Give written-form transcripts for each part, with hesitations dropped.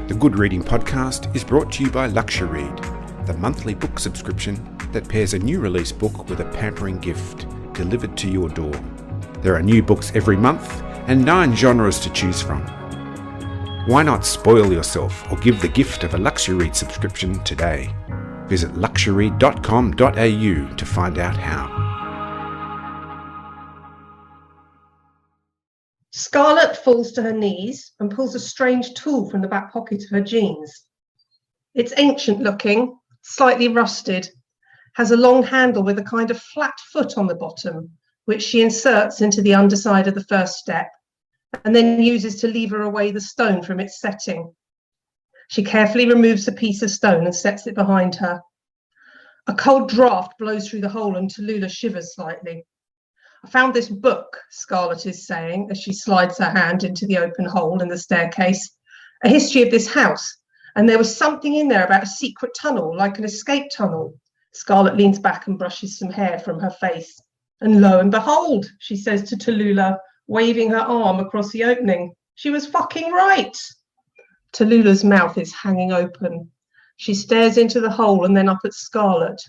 The Good Reading Podcast is brought to you by Luxury, the monthly book subscription that pairs a new release book with a pampering gift delivered to your door. There are new books every month and 9 genres to choose from. Why not spoil yourself or give the gift of a Luxury subscription today? Visit luxury.com.au to find out how. Scarlett falls to her knees and pulls a strange tool from the back pocket of her jeans. It's ancient looking, slightly rusted, has a long handle with a kind of flat foot on the bottom, which she inserts into the underside of the first step, and then uses to lever away the stone from its setting. She carefully removes a piece of stone and sets it behind her. A cold draft blows through the hole and Tallulah shivers slightly. I found this book, Scarlett is saying, as she slides her hand into the open hole in the staircase. A history of this house. And there was something in there about a secret tunnel, like an escape tunnel. Scarlett leans back and brushes some hair from her face. And lo and behold, she says to Tallulah, waving her arm across the opening. She was fucking right. Tallulah's mouth is hanging open. She stares into the hole and then up at Scarlett.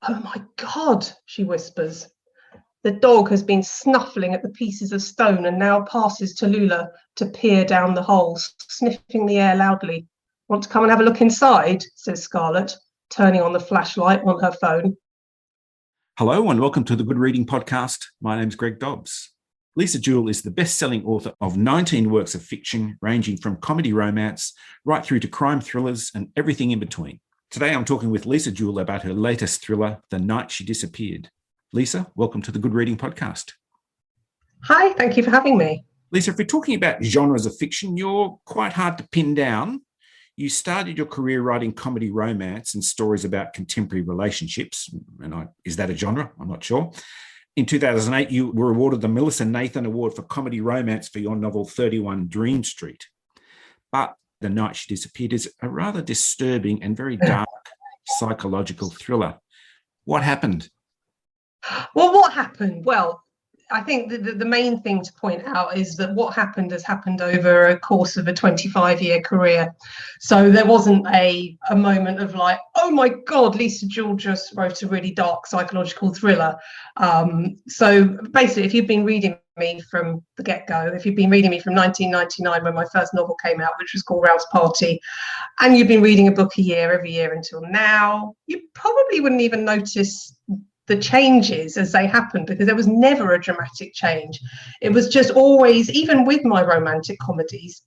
Oh my God, she whispers. The dog has been snuffling at the pieces of stone and now passes Tallulah to peer down the hole, sniffing the air loudly. Want to come and have a look inside? Says Scarlett, turning on the flashlight on her phone. Hello and welcome to the Good Reading Podcast. My name's Greg Dobbs. Lisa Jewell is the best-selling author of 19 works of fiction, ranging from comedy romance right through to crime thrillers and everything in between. Today I'm talking with Lisa Jewell about her latest thriller, The Night She Disappeared. Lisa, welcome to the Good Reading Podcast. Hi, thank you for having me. Lisa, if we're talking about genres of fiction, you're quite hard to pin down. You started your career writing comedy romance and stories about contemporary relationships. Is that a genre? I'm not sure. In 2008, you were awarded the Melissa Nathan Award for Comedy Romance for your novel 31 Dream Street. But The Night She Disappeared is a rather disturbing and very dark psychological thriller. What happened? Well, what happened? Well, I think the main thing to point out is that what happened has happened over a course of a 25-year career. So there wasn't a moment of like, oh my God, Lisa Jewell just wrote a really dark psychological thriller. So basically, if you've been reading me from the get-go, if you've been reading me from 1999 when my first novel came out, which was called Rouse Party, and you've been reading a book a year every year until now, you probably wouldn't even notice the changes as they happened, because there was never a dramatic change. It was just always, even with my romantic comedies,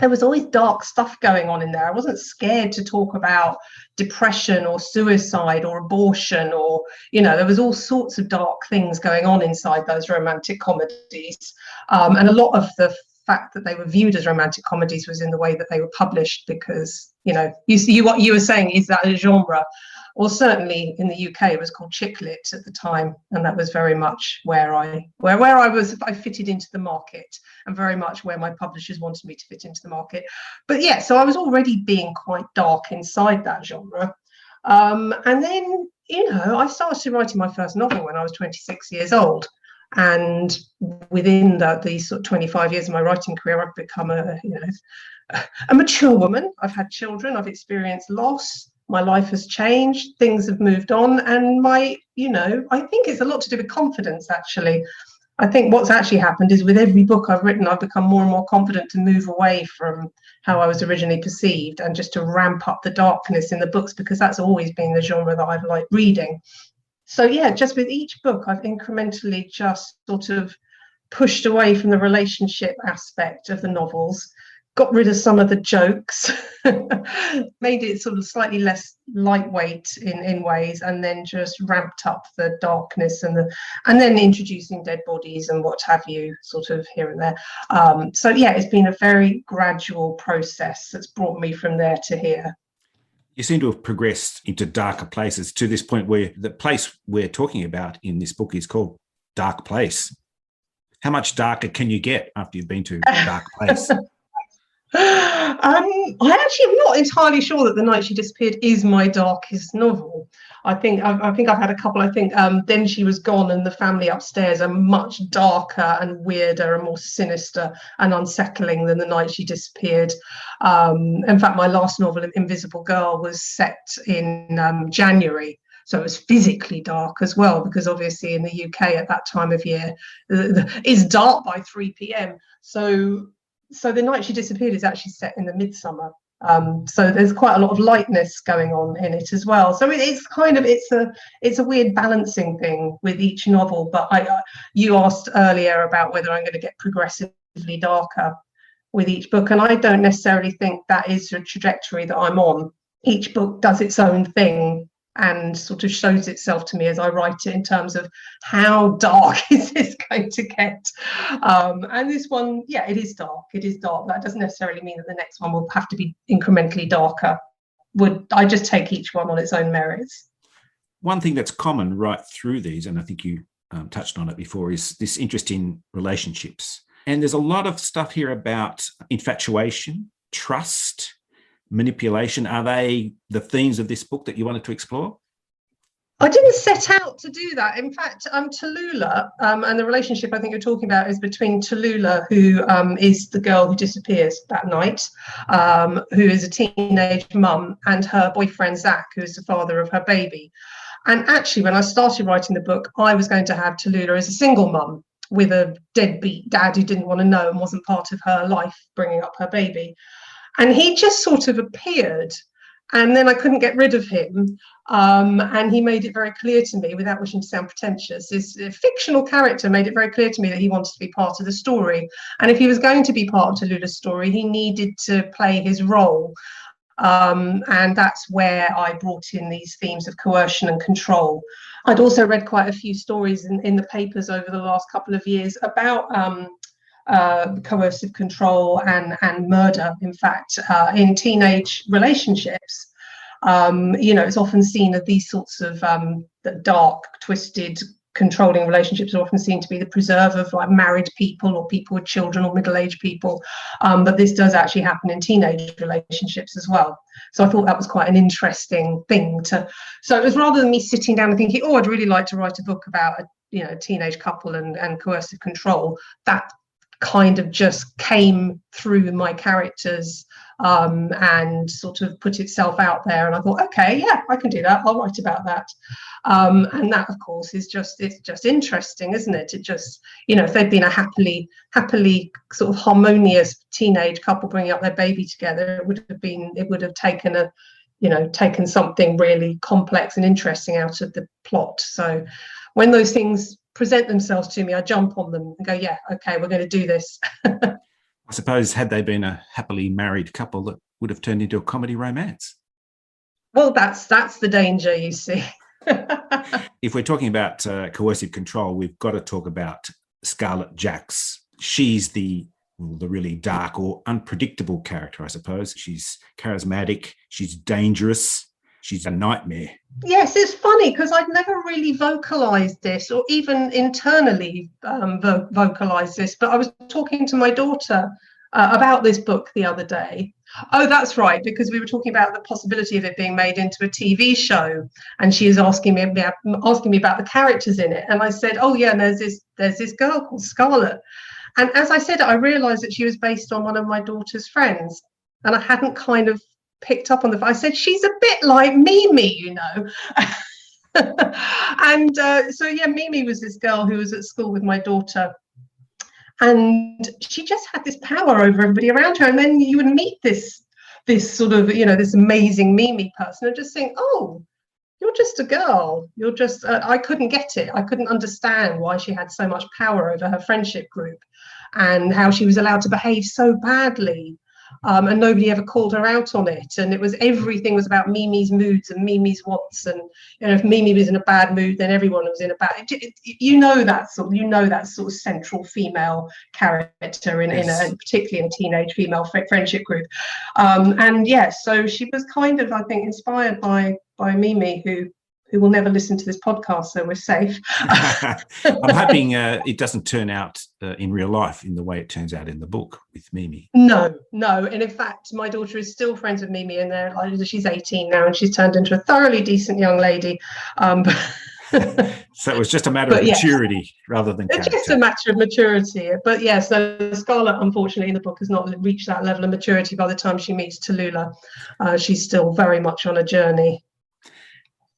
there was always dark stuff going on in there. I wasn't scared to talk about depression or suicide or abortion or, there was all sorts of dark things going on inside those romantic comedies. And a lot of the fact that they were viewed as romantic comedies was in the way that they were published, because, you see what you were saying, is that a genre? Or certainly in the UK, it was called chick lit at the time, and that was very much where I fitted into the market, and very much where my publishers wanted me to fit into the market. But yeah, so I was already being quite dark inside that genre, and then I started writing my first novel when I was 26 years old, and within these sort of 25 years of my writing career, I've become a mature woman. I've had children. I've experienced loss. My life has changed, things have moved on, and I think it's a lot to do with confidence, actually. I think what's actually happened is with every book I've written, I've become more and more confident to move away from how I was originally perceived and just to ramp up the darkness in the books, because that's always been the genre that I've liked reading. So yeah, just with each book, I've incrementally just sort of pushed away from the relationship aspect of the novels, got rid of some of the jokes, made it sort of slightly less lightweight in ways, and then just ramped up the darkness and then introducing dead bodies and what have you, sort of here and there. So yeah, it's been a very gradual process that's brought me from there to here. You seem to have progressed into darker places to this point where the place we're talking about in this book is called Dark Place. How much darker can you get after you've been to a dark place? I actually am not entirely sure that The Night She Disappeared is my darkest novel. I think I've had a couple. I think Then She Was Gone and The Family Upstairs are much darker and weirder and more sinister and unsettling than The Night She Disappeared. In fact, my last novel, Invisible Girl, was set in January. So it was physically dark as well, because obviously in the UK at that time of year, it's dark by 3 p.m. So The Night She Disappeared is actually set in the midsummer. So there's quite a lot of lightness going on in it as well. So it's a weird balancing thing with each novel. But you asked earlier about whether I'm going to get progressively darker with each book, and I don't necessarily think that is the trajectory that I'm on. Each book does its own thing and sort of shows itself to me as I write it, in terms of how dark is this going to get. And this one, yeah, it is dark. It is dark. That doesn't necessarily mean that the next one will have to be incrementally darker. I just take each one on its own merits. One thing that's common right through these, and I think you touched on it before, is this interest in relationships. And there's a lot of stuff here about infatuation, trust, manipulation. Are they the themes of this book that you wanted to explore? I didn't set out to do that. In fact, Tallulah, and the relationship I think you're talking about is between Tallulah, who is the girl who disappears that night, who is a teenage mum, and her boyfriend, Zach, who is the father of her baby. And actually, when I started writing the book, I was going to have Tallulah as a single mum with a deadbeat dad who didn't want to know and wasn't part of her life bringing up her baby. And he just sort of appeared, and then I couldn't get rid of him. And he made it very clear to me, without wishing to sound pretentious, this fictional character made it very clear to me that he wanted to be part of the story. And if he was going to be part of Tallulah's story, he needed to play his role. And that's where I brought in these themes of coercion and control. I'd also read quite a few stories in the papers over the last couple of years about coercive control and murder, in fact, in teenage relationships. It's often seen that these sorts of dark, twisted, controlling relationships are often seen to be the preserve of like married people or people with children or middle-aged people. But this does actually happen in teenage relationships as well. So I thought that was quite an interesting thing so it was, rather than me sitting down and thinking, oh, I'd really like to write a book about a teenage couple and coercive control, that kind of just came through my characters and sort of put itself out there. And I thought, okay, yeah, I can do that. I'll write about that. And that, of course, it's just interesting, isn't it? It just, if they'd been a happily sort of harmonious teenage couple bringing up their baby together, it would have taken something really complex and interesting out of the plot. So when those things present themselves to me, I jump on them and go, yeah, okay, we're going to do this. I suppose had they been a happily married couple, that would have turned into a comedy romance. Well, that's the danger, you see. If we're talking about coercive control, we've got to talk about Scarlett Jax. She's the really dark or unpredictable character, I suppose. She's charismatic, she's dangerous, she's a nightmare. Yes, it's funny because I'd never really vocalized this or even internally vocalized this, but I was talking to my daughter about this book the other day. Oh, that's right, because we were talking about the possibility of it being made into a TV show, and she was asking me about the characters in it, and I said, oh yeah, and there's this girl called Scarlett, and as I said, I realized that she was based on one of my daughter's friends, and I hadn't kind of picked up on I said, she's a bit like Mimi, and so yeah, Mimi was this girl who was at school with my daughter, and she just had this power over everybody around her. And then you would meet this sort of this amazing Mimi person and just think, oh, you're just a girl, you're just I couldn't get it. I couldn't understand why she had so much power over her friendship group and how she was allowed to behave so badly. And nobody ever called her out on it, and everything was about Mimi's moods and Mimi's wants, and if Mimi was in a bad mood, then everyone was in a bad. That sort of central female character in a particularly in a teenage female friendship group, and yes, so she was kind of, I think, inspired by Mimi, who who will never listen to this podcast, so we're safe. I'm hoping it doesn't turn out in real life in the way it turns out in the book with Mimi. No. And in fact, my daughter is still friends with Mimi, and she's 18 now, and she's turned into a thoroughly decent young lady. So it was just a matter of maturity rather than character. It's just a matter of maturity. But yes, so Scarlett, unfortunately, in the book has not reached that level of maturity by the time she meets Tallulah. She's still very much on a journey.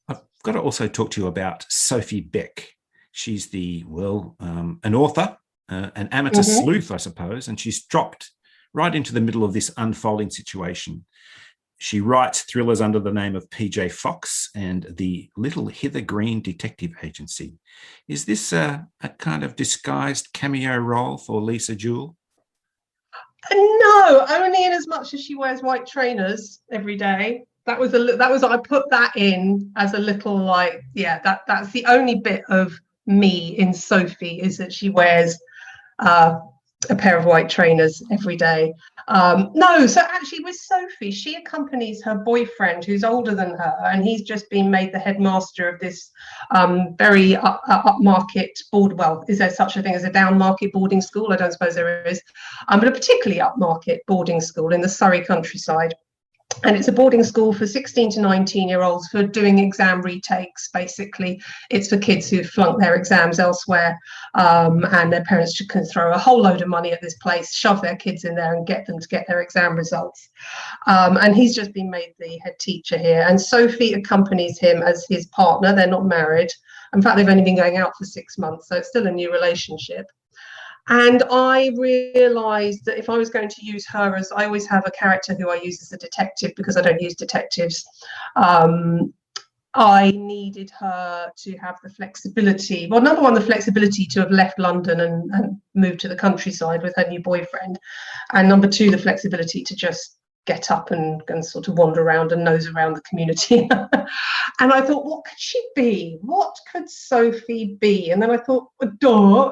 I've got to also talk to you about Sophie Beck. She's an author, an amateur sleuth, I suppose, and she's dropped right into the middle of this unfolding situation. She writes thrillers under the name of PJ Fox and the Little Hither Green Detective Agency. Is this a kind of disguised cameo role for Lisa Jewell? No, only in as much as she wears white trainers every day. I put that in as a little that's the only bit of me in Sophie, is that she wears a pair of white trainers every day. So actually with Sophie, she accompanies her boyfriend who's older than her, and he's just been made the headmaster of this very upmarket is there such a thing as a downmarket boarding school? I don't suppose there is, but a particularly upmarket boarding school in the Surrey countryside. And it's a boarding school for 16 to 19-year-olds who are doing exam retakes, basically. It's for kids who've flunked their exams elsewhere, and their parents can throw a whole load of money at this place, shove their kids in there and get them to get their exam results. And he's just been made the head teacher here. And Sophie accompanies him as his partner. They're not married. In fact, they've only been going out for 6 months, so it's still a new relationship. And I realised that if I was going to use her as, I always have a character who I use as a detective because I don't use detectives. I needed her to have the flexibility. Well, number one, the flexibility to have left London and moved to the countryside with her new boyfriend. And number two, the flexibility to just get up and sort of wander around and nose around the community. And I thought, what could she be? What could Sophie be? And then I thought,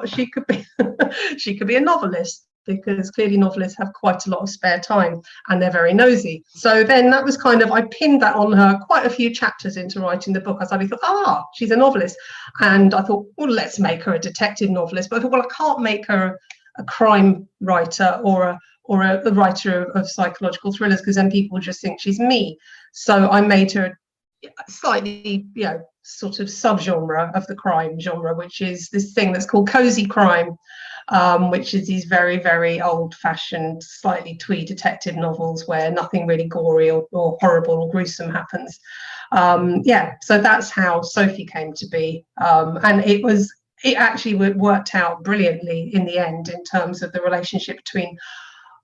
she could be a novelist, because clearly novelists have quite a lot of spare time and they're very nosy. So then that was I pinned that on her quite a few chapters into writing the book. I suddenly thought, she's a novelist. And I thought, well, let's make her a detective novelist. But I thought, well, I can't make her a crime writer or a writer of psychological thrillers, because then people just think she's me. So I made her slightly, sort of subgenre of the crime genre, which is this thing that's called cozy crime, which is these very, very old-fashioned, slightly twee detective novels where nothing really gory or horrible or gruesome happens. So that's how Sophie came to be, and it actually worked out brilliantly in the end in terms of the relationship between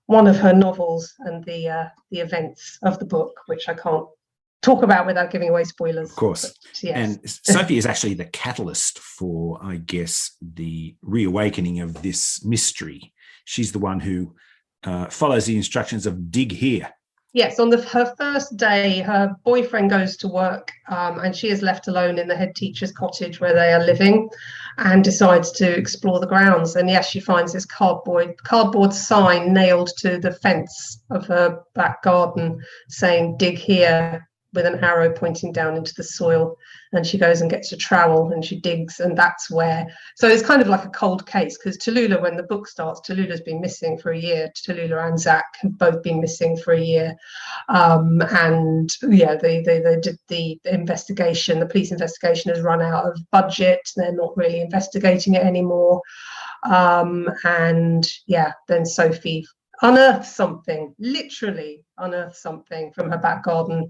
one of her novels and the events of the book, which I can't talk about without giving away spoilers. Of course. But, yes. And Sophie is actually the catalyst for, I guess, the reawakening of this mystery. She's the one who follows the instructions of dig here. Yes, on her first day, her boyfriend goes to work, and she is left alone in the head teacher's cottage where they are living, and decides to explore the grounds. And yes, she finds this cardboard sign nailed to the fence of her back garden saying "dig here," with an arrow pointing down into the soil. And she goes and gets a trowel and she digs, and that's where. So it's kind of like a cold case, because Tallulah, when the book starts, Tallulah's been missing for a year. Tallulah and Zach have both been missing for a year, and the investigation, the police investigation, has run out of budget. They're not really investigating it anymore, then Sophie literally unearths something from her back garden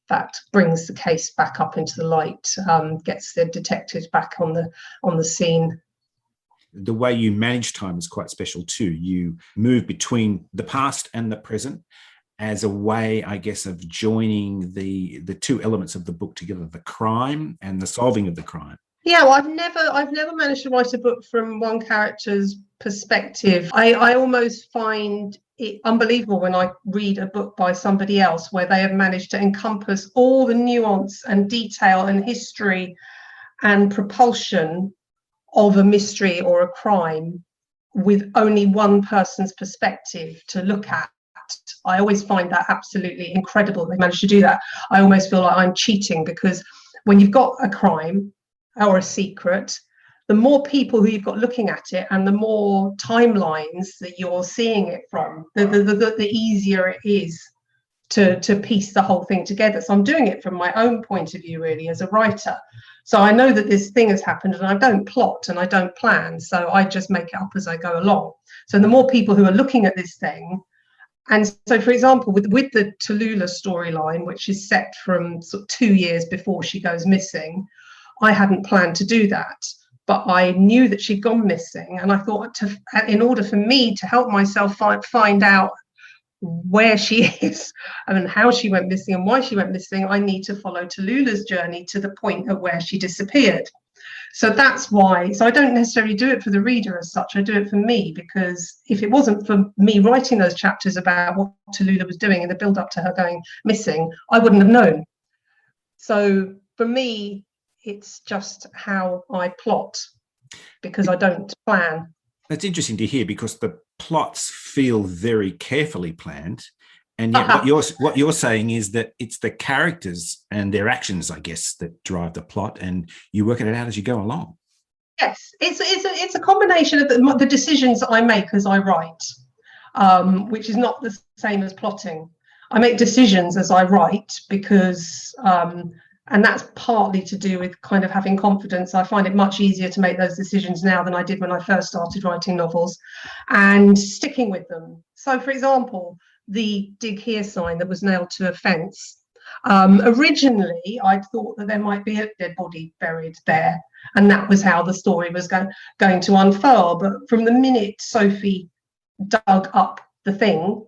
that brings the case back up into the light, gets the detectives back on the scene. The way you manage time is quite special too. You move between the past and the present as a way, I guess, of joining the two elements of the book together, the crime and the solving of the crime. Yeah, well, I've never managed to write a book from one character's perspective. I almost find it unbelievable when I read a book by somebody else where they have managed to encompass all the nuance and detail and history and propulsion of a mystery or a crime with only one person's perspective to look at. I always find that absolutely incredible. They managed to do that. I almost feel like I'm cheating, because when you've got a crime or a secret, the more people who you've got looking at it and the more timelines that you're seeing it from, the easier it is to piece the whole thing together. So I'm doing it from my own point of view, really, as a writer. So I know that this thing has happened and I don't plot and I don't plan. So I just make it up as I go along. So the more people who are looking at this thing, and so, for example, with the Tallulah storyline, which is set from sort of 2 years before she goes missing, I hadn't planned to do that, but I knew that she'd gone missing. And I thought, in order for me to help myself find out where she is and how she went missing and why she went missing, I need to follow Tallulah's journey to the point of where she disappeared. So that's why. So I don't necessarily do it for the reader as such. I do it for me, because if it wasn't for me writing those chapters about what Tallulah was doing in the build up to her going missing, I wouldn't have known. So for me, it's just how I plot, because I don't plan. That's interesting to hear, because the plots feel very carefully planned. And yet what you're saying is that it's the characters and their actions, I guess, that drive the plot, and you work it out as you go along. Yes, it's a combination of the decisions that I make as I write, which is not the same as plotting. I make decisions as I write because, and that's partly to do with kind of having confidence. I find it much easier to make those decisions now than I did when I first started writing novels, and sticking with them. So, for example, the dig here sign that was nailed to a fence. Originally, I'd thought that there might be a dead body buried there, and that was how the story was going to unfurl. But from the minute Sophie dug up the thing,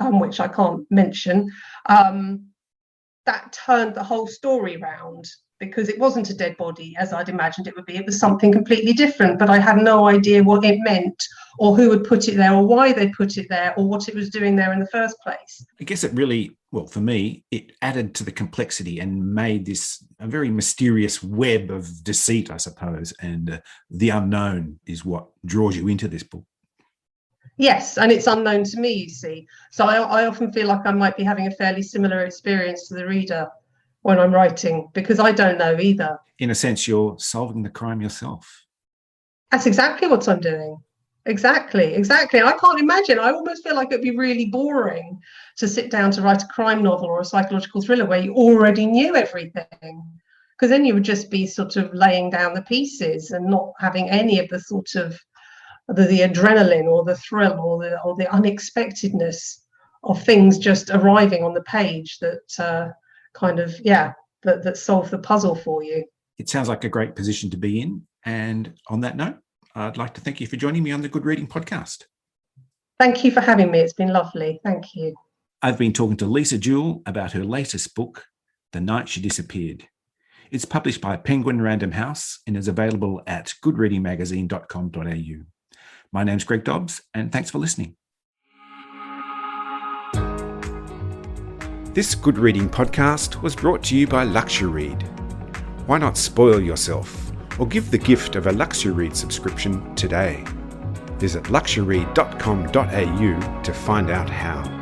which I can't mention, that turned the whole story round, because it wasn't a dead body as I'd imagined it would be. It was something completely different, but I had no idea what it meant, or who had put it there, or why they'd put it there, or what it was doing there in the first place. I guess it really, well, for me, it added to the complexity and made this a very mysterious web of deceit, I suppose, and the unknown is what draws you into this book. Yes, and it's unknown to me, you see. So I often feel like I might be having a fairly similar experience to the reader when I'm writing, because I don't know either. In a sense, you're solving the crime yourself. That's exactly what I'm doing. Exactly. And I can't imagine. I almost feel like it'd be really boring to sit down to write a crime novel or a psychological thriller where you already knew everything, because then you would just be sort of laying down the pieces and not having any of the sort of the adrenaline or the thrill or the unexpectedness of things just arriving on the page that that solve the puzzle for you. It sounds like a great position to be in. And on that note, I'd like to thank you for joining me on the Good Reading Podcast. Thank you for having me. It's been lovely. Thank you. I've been talking to Lisa Jewell about her latest book, The Night She Disappeared. It's published by Penguin Random House and is available at goodreadingmagazine.com.au. My name's Greg Dobbs, and thanks for listening. This Good Reading Podcast was brought to you by LuxuryRead. Why not spoil yourself or give the gift of a LuxuryRead subscription today? Visit luxuryread.com.au to find out how.